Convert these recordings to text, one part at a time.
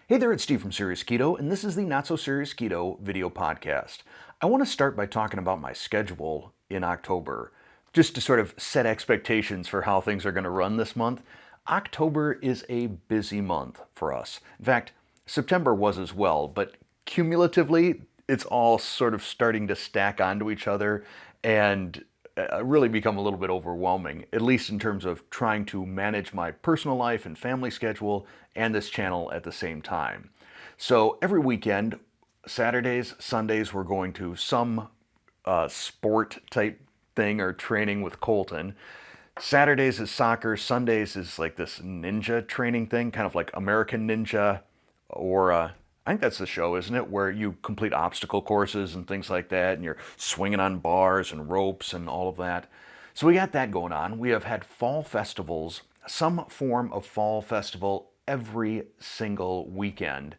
Hey there, it's Steve from Serious Keto, and this is the Not So Serious Keto video podcast. I want to start by talking about my schedule in October, just to sort of set expectations for how things are going to run this month. October is a busy month for us. In fact, September was as well, but cumulatively, it's all sort of starting to stack onto each other and really become a little bit overwhelming, at least in terms of trying to manage my personal life and family schedule and this channel at the same time. So every weekend, Saturdays, Sundays, we're going to some sport type thing or training with Colton. Saturdays is soccer, Sundays is like this ninja training thing, kind of like American Ninja, or I think that's the show, isn't it? Where you complete obstacle courses and things like that, and you're swinging on bars and ropes and all of that. So we got that going on. We have had fall festivals, some form of fall festival every single weekend.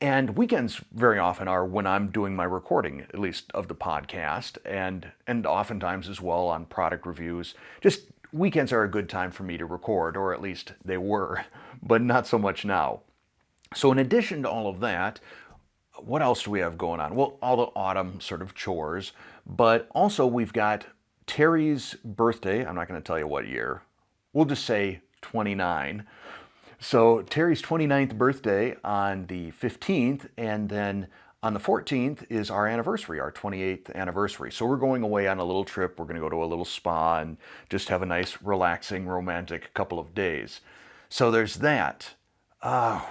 And weekends very often are when I'm doing my recording, at least of the podcast, and oftentimes as well on product reviews. Just weekends are a good time for me to record, or at least they were, but not so much now. So in addition to all of that, what else do we have going on? Well, all the autumn sort of chores, but also we've got Terry's birthday. I'm not going to tell you what year. We'll just say 29. So Terry's 29th birthday on the 15th, and then on the 14th is our anniversary, our 28th anniversary. So we're going away on a little trip. We're going to go to a little spa and just have a nice, relaxing, romantic couple of days. So there's that.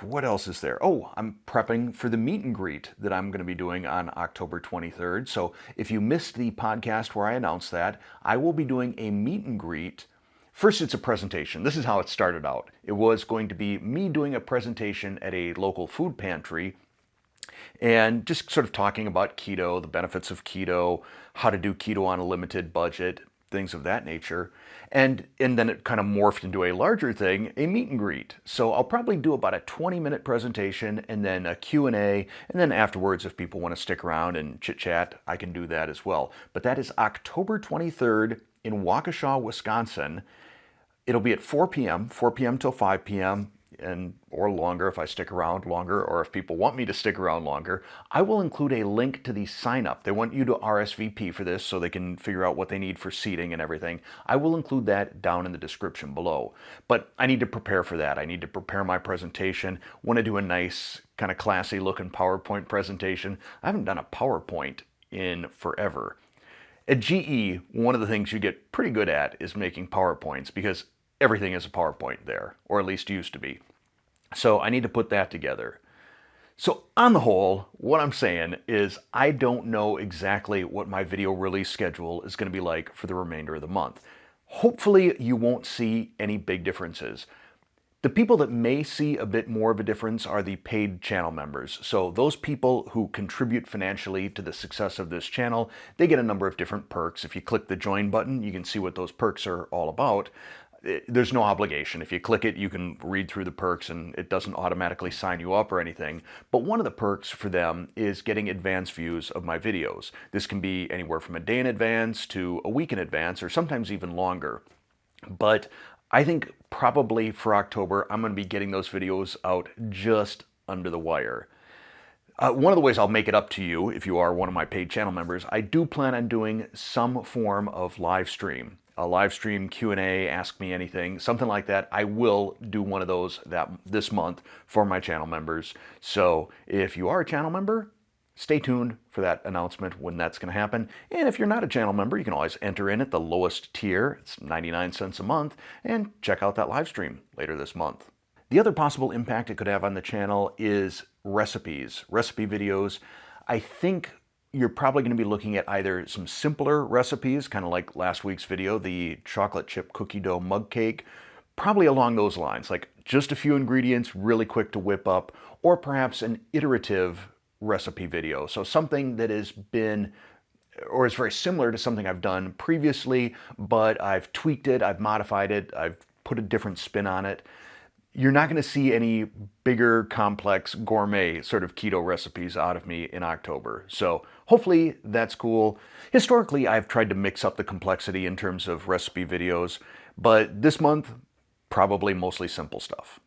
What else is there? Oh, I'm prepping for the meet and greet that I'm going to be doing on October 23rd. So if you missed the podcast where I announced that, I will be doing a meet and greet. First, it's a presentation. This is how it started out. It was going to be me doing a presentation at a local food pantry and just sort of talking about keto, the benefits of keto, how to do keto on a limited budget, things of that nature. And then it kind of morphed into a larger thing, a meet and greet. So I'll probably do about a 20-minute presentation and then a Q&A, and then afterwards, if people want to stick around and chit-chat, I can do that as well. But that is October 23rd in Waukesha, Wisconsin. It'll be at 4 p.m. till 5 p.m., or longer if I stick around longer, or if people want me to stick around longer. I will include a link to the sign up. They want you to RSVP for this so they can figure out what they need for seating and everything. I will include that down in the description below. But I need to prepare for that. I need to prepare my presentation. Want to do a nice, kind of classy looking PowerPoint presentation. I haven't done a PowerPoint in forever. At GE, one of the things you get pretty good at is making PowerPoints, because everything is a PowerPoint there, or at least used to be. So I need to put that together. So on the whole, what I'm saying is I don't know exactly what my video release schedule is going to be like for the remainder of the month. Hopefully you won't see any big differences. The people that may see a bit more of a difference are the paid channel members. So those people who contribute financially to the success of this channel, they get a number of different perks. If you click the join button, you can see what those perks are all about. There's no obligation. If you click it, you can read through the perks and it doesn't automatically sign you up or anything. But one of the perks for them is getting advance views of my videos. This can be anywhere from a day in advance to a week in advance, or sometimes even longer. But I think probably for October, I'm going to be getting those videos out just under the wire. One of the ways I'll make it up to you, if you are one of my paid channel members, I do plan on doing some form of live stream. A live stream Q&A, ask me anything, something like that. I will do one of those this month for my channel members. So if you are a channel member, stay tuned for that announcement when that's going to happen. And if you're not a channel member, you can always enter in at the lowest tier. It's 99 cents a month, and check out that live stream later this month. The other possible impact it could have on the channel is recipes, recipe videos. I think you're probably going to be looking at either some simpler recipes, kind of like last week's video, the chocolate chip cookie dough mug cake, probably along those lines, like just a few ingredients, really quick to whip up, or perhaps an iterative recipe video. So something that has been, or is very similar to something I've done previously, but I've tweaked it, I've modified it, I've put a different spin on it. You're not going to see any bigger, complex, gourmet sort of keto recipes out of me in October. So hopefully that's cool. Historically, I've tried to mix up the complexity in terms of recipe videos, but this month, probably mostly simple stuff.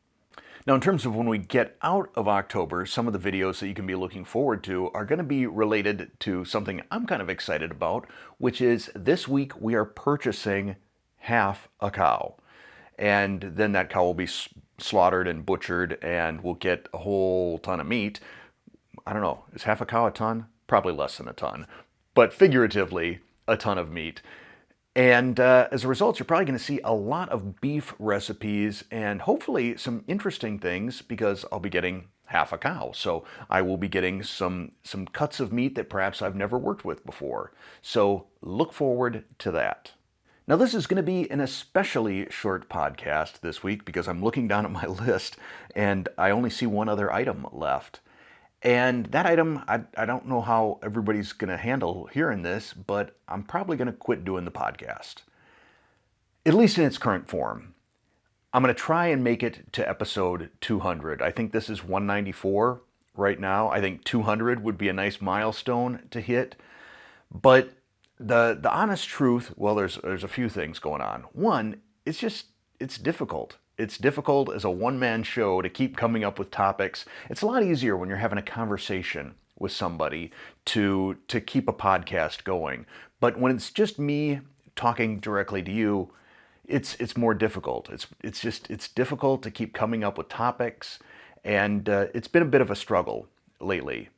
Now, in terms of when we get out of October, some of the videos that you can be looking forward to are going to be related to something I'm kind of excited about, which is this week we are purchasing half a cow. And then that cow will be slaughtered and butchered, and we'll get a whole ton of meat. I don't know, is half a cow a ton? Probably less than a ton, but figuratively, a ton of meat. And as a result, you're probably going to see a lot of beef recipes and hopefully some interesting things because I'll be getting half a cow. So I will be getting some cuts of meat that perhaps I've never worked with before. So look forward to that. Now, this is going to be an especially short podcast this week because I'm looking down at my list and I only see one other item left. And that item, I don't know how everybody's going to handle hearing this, but I'm probably going to quit doing the podcast, at least in its current form. I'm going to try and make it to episode 200. I think this is 194 right now. I think 200 would be a nice milestone to hit. But the honest truth, well, there's a few things going on. One, it's difficult. It's difficult as a one-man show to keep coming up with topics. It's a lot easier when you're having a conversation with somebody to keep a podcast going. But when it's just me talking directly to you, it's more difficult. It's difficult to keep coming up with topics, and it's been a bit of a struggle lately.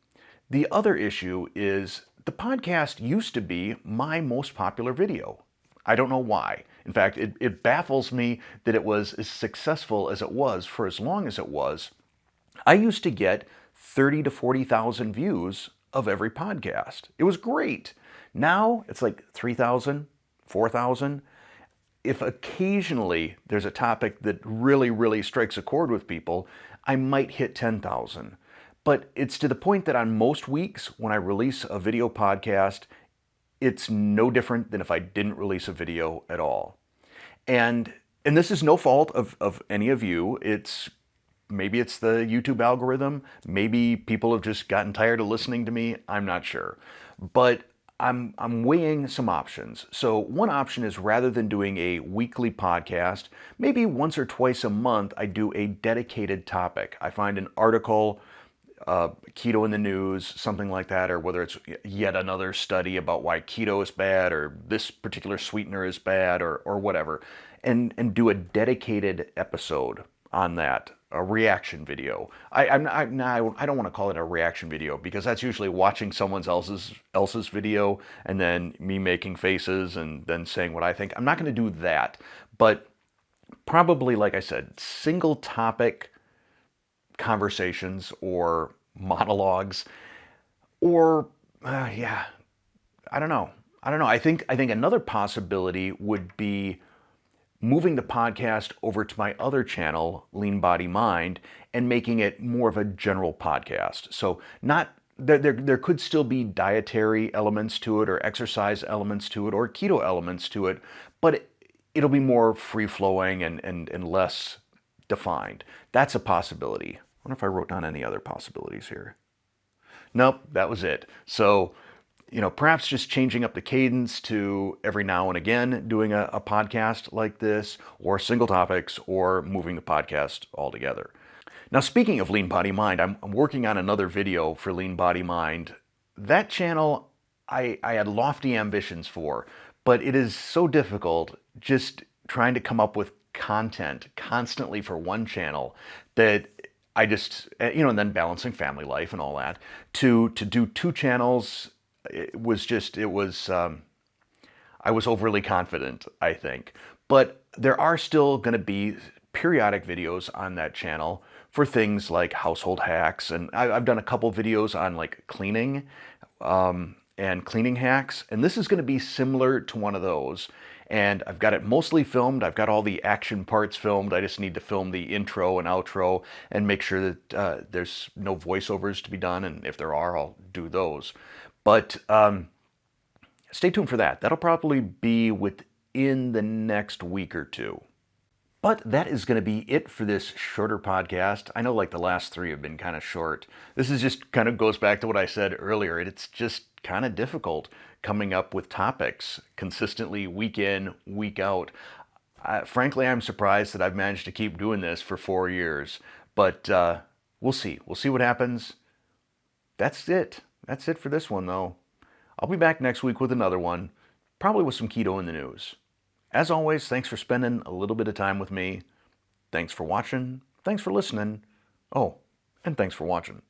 The other issue is the podcast used to be my most popular video. I don't know why. In fact, it baffles me that it was as successful as it was for as long as it was. I used to get 30 to 40,000 views of every podcast. It was great. Now it's like 3,000, 4,000. If occasionally there's a topic that really, really strikes a chord with people, I might hit 10,000. But it's to the point that on most weeks when I release a video podcast, it's no different than if I didn't release a video at all. And this is no fault of any of you. Maybe it's the YouTube algorithm. Maybe people have just gotten tired of listening to me. I'm not sure. But I'm weighing some options. So one option is rather than doing a weekly podcast, maybe once or twice a month, I do a dedicated topic. I find an article, keto in the news, something like that, or whether it's yet another study about why keto is bad or this particular sweetener is bad or whatever, and do a dedicated episode on that, a reaction video. I don't want to call it a reaction video because that's usually watching someone else's video and then me making faces and then saying what I think. I'm not going to do that, but probably, like I said, single topic conversations or monologues, or I don't know. I think another possibility would be moving the podcast over to my other channel, LeanBodyMind, and making it more of a general podcast. So not there could still be dietary elements to it, or exercise elements to it, or keto elements to it, but it'll be more free-flowing and less defined. That's a possibility. I wonder if I wrote down any other possibilities here. Nope, that was it. So, perhaps just changing up the cadence to every now and again doing a podcast like this, or single topics, or moving the podcast altogether. Now, speaking of Lean Body Mind, I'm working on another video for Lean Body Mind. That channel I had lofty ambitions for, but it is so difficult just trying to come up with content constantly for one channel that I just, and then balancing family life and all that, to do two channels, I was overly confident, I think. But there are still going to be periodic videos on that channel for things like household hacks. And I've done a couple videos on like cleaning and cleaning hacks. And this is going to be similar to one of those. And I've got it mostly filmed. I've got all the action parts filmed. I just need to film the intro and outro and make sure that there's no voiceovers to be done. And if there are, I'll do those. But stay tuned for that. That'll probably be within the next week or two. But that is going to be it for this shorter podcast. I know like the last three have been kind of short. This is just kind of goes back to what I said earlier. It's just kind of difficult coming up with topics consistently week in, week out. Frankly, I'm surprised that I've managed to keep doing this for 4 years. But we'll see. We'll see what happens. That's it. That's it for this one, though. I'll be back next week with another one, probably with some keto in the news. As always, thanks for spending a little bit of time with me. Thanks for watching. Thanks for listening. Oh, and thanks for watching.